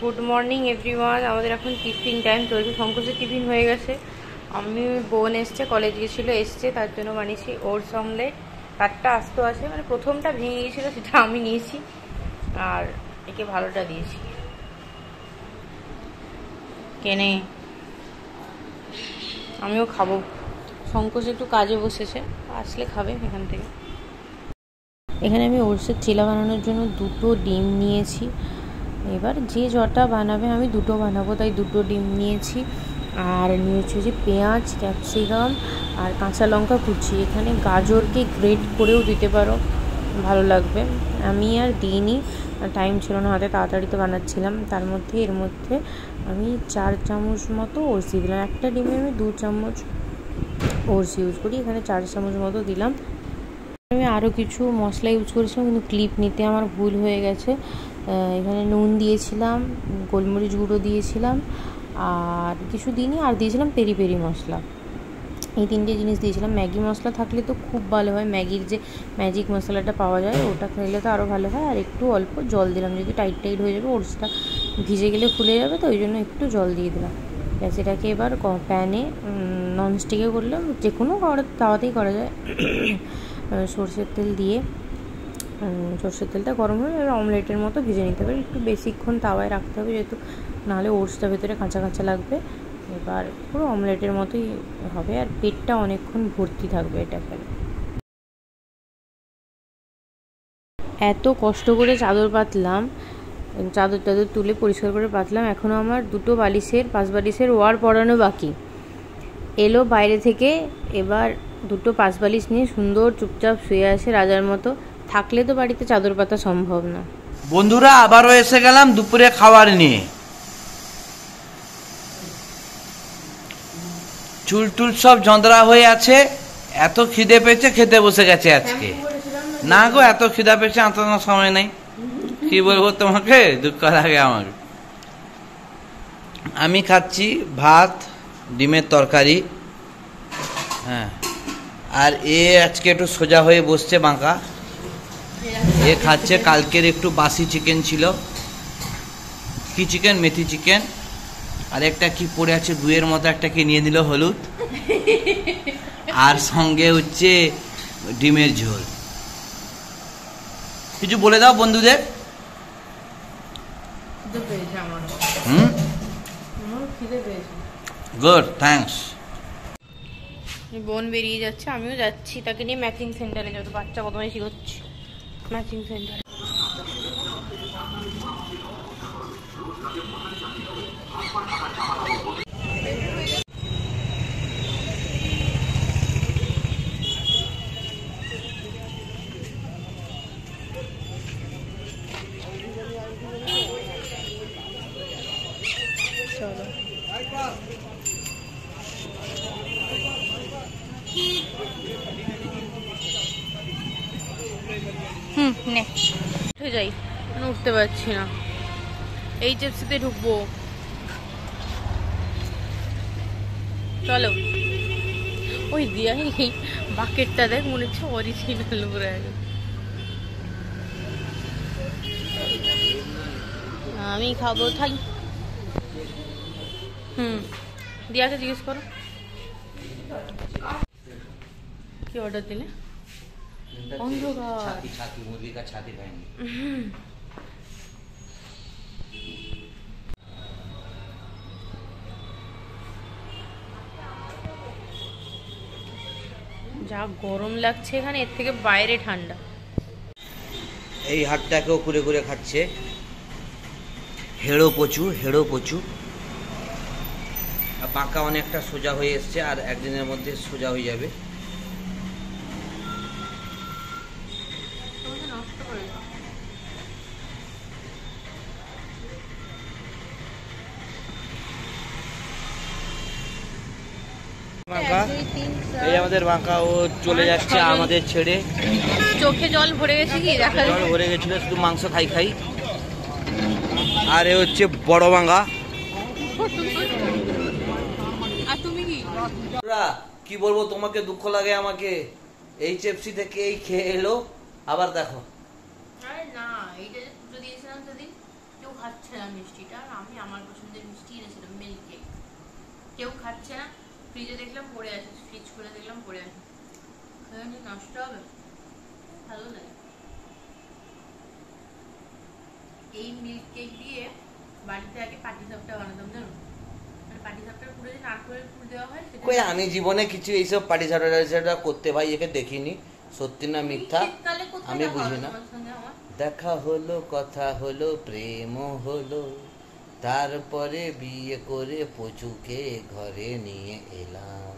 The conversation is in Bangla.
Good morning everyone. আমাদের এখন টিফিন টাইম চলছে। শঙ্করের টিফিন হয়ে গেছে। আমি বোন এসছে, কলেজ গেছিলো, এসছে, তার জন্য বানিয়েছি ওটস অমলেট। তারটা আস্ত আছে, মানে প্রথমটা ভেঙে গিয়েছিলো, সেটা আমি নিয়েছি আর একে ভালোটা দিয়েছি। কেনে আমিও খাবো। শঙ্কর একটু কাজে বসেছে, আসলে খাবে এখান থেকে। এখানে আমি ওটসের চিলা বানানোর জন্য 2টো ডিম নিয়েছি। এবার যে জটা বানাবে, আমি 2টো বানাবো তাই 2টো ডিম নিয়েছি। আর নিয়েছি যে পেঁয়াজ, ক্যাপসিকাম আর কাঁচা লঙ্কা কুচি। এখানে গাজরকে গ্রেট করেও দিতে পারো, ভালো লাগবে। আমি আর দিইনি, টাইম ছিল না হাতে, তাড়াতাড়ি তো বানাচ্ছিলাম। তার মধ্যে এর মধ্যে আমি 4 চামচ মতো ওটস দিয়ে দিলাম। একটা ডিমে আমি 2 চামচ ওটস ইউজ করি, এখানে 4 চামচ মতো দিলাম। আমি আরও কিছু মশলা ইউজ করেছিলাম, কিন্তু ক্লিপ নিতে আমার ভুল হয়ে গেছে। এখানে নুন দিয়েছিলাম, গোলমরিচ গুঁড়ো দিয়েছিলাম, আর কিছু দিনই আর দিয়েছিলাম পেরি পেরি মশলা। এই 3টে জিনিস দিয়েছিলাম। ম্যাগি মশলা থাকলে তো খুব ভালো হয়, ম্যাগির যে ম্যাজিক মশলাটা পাওয়া যায় ওটা খেলে তো আরও ভালো হয়। আর একটু অল্প জল দিলাম, যদি টাইট টাইট হয়ে যাবে, ওটসটা ভিজে গেলে ফুলে যাবে, তো ওই জন্য একটু জল দিয়ে দিলাম। ব্যাস, এটাকে এবার প্যানে ননস্টিকে করলাম, যে কোনো তাওয়াতেই করা যায়। সর্ষের তেল দিয়ে, সর্ষের তেলটা গরম হয়ে এবার অমলেটের মতো ভেজে নিতে হবে। একটু বেশিক্ষণ তাওয়ায় রাখতে হবে, যেহেতু নাহলে ওটসটা ভেতরে কাঁচা কাঁচা লাগবে। এবার পুরো অমলেটের মতোই হবে, আর পেটটা অনেকক্ষণ ভর্তি থাকবে এটা খেলে। এত কষ্ট করে চাদর পাতলাম, চাদর তুলে পরিষ্কার করে পাতলাম। এখনও আমার 2টো বালিশের, 5 বালিশের ওয়ার পরানো বাকি। এলো বাইরে থেকে, এবার 2টো 5 বালিশ নিয়ে সুন্দর চুপচাপ শুয়ে আছে রাজার মতো। থাকলে তো বাড়িতে চাদর পাতা সম্ভব না। বন্ধুরা, আবারও এসে গেলাম দুপুরে খাবার নিয়ে। চুল টুল সব যন্ত্রা হয়ে আছে, এত খিদে পেয়েছে, খেতে বসে গেছে আজকে। না গো, এত খিদা পেয়েছে, আঁতানোর সময় নেই। কি বলবো তোমাকে, দুঃখ লাগে আমার। আমি খাচ্ছি ভাত, ডিমের তরকারি, হ্যাঁ। আর এ আজকে একটু সোজা হয়ে বসছে বাঁকা। এ খাচ্ছে কালকের একটু বাসি চিকেন ছিল। কি চিকেন? মেথি চিকেন। আর একটা কি পড়ে আছে দুয়ের মতো, একটা কি নিয়ে দিল হলুদ। আর সঙ্গে হচ্ছে ডিমের ঝোল। কিছু বলে দাও বন্ধুদের। Good, thanks. বোন বেরিয়ে যাচ্ছে, আমিও যাচ্ছি তাকে নিয়ে ম্যাচিং সেন্টারে। যত বাচ্চা বদমাইশি হচ্ছে ম্যাচিং সেন্টারে। চলো, নে উঠে যাই, উঠতে পারছি না। HFC-তে ঢুকবো, চলো। ওই দিয়া বাকেটটা দেখ, মনে হচ্ছে অরিজিনাল পুরো একদম। আমি খাবো থাই। দিয়াকে জিজ্ঞেস করো কি অর্ডার দিলে। অন্ধকার, মুরগি কা ছাতি খাएंगे। যা গরম লাগছে এখানে, এর থেকে বাইরে ঠান্ডা। এই হাতটাকেও ঘুরে ঘুরে খাচ্ছে। হেড়ো পচু, হেড়ো পচু। বাঁকা অনেকটা সোজা হয়ে এসছে, আর একদিনের মধ্যে সোজা হয়ে যাবে। এই আমাদের বাঁকা, ও চলে যাচ্ছে আমাদের ছেড়ে। চোখে জল ভরে গেছে, কি দেখা জল ভরে গেছিল, শুধু মাংস খাই খাই। আর এ হচ্ছে বড় বাঙ্গা। আর তুমি কি বলবো তোমাকে, দুঃখ লাগে আমাকে। HFC থেকে এই খেয়ে এলো, আবার দেখো। আরে না, এইটা যে দুটো দিয়েছিলাম সেদিন, কেউ খাচ্ছে না মিষ্টিটা, আর আমি আমার পছন্দের মিষ্টি এনেছিলাম, মিল্ক কেক। কেউ খাচ্ছে না, ফ্রিজে দেখলাম পড়ে আছে, ফ্রিজ করে দেখলাম পড়ে আছে, নষ্ট হবে, ভালো লাগে। এই মিল্ক কেক দিয়ে বাড়িতে আগে পাটিসাপটা বানাতাম, জানো? পাটিসাপটার পুরো যে নারকেলের পুর দেওয়া হয় সেটা। কই আমি জীবনে কিছু এইসব পাটিসাপটা করতে ভাই একে দেখিনি, সত্যি না মিথ্যা আমি বুঝি না। দেখা হলো, কথা হলো, প্রেম হলো, তারপরে বিয়ে করে পচুকে ঘরে নিয়ে এলাম।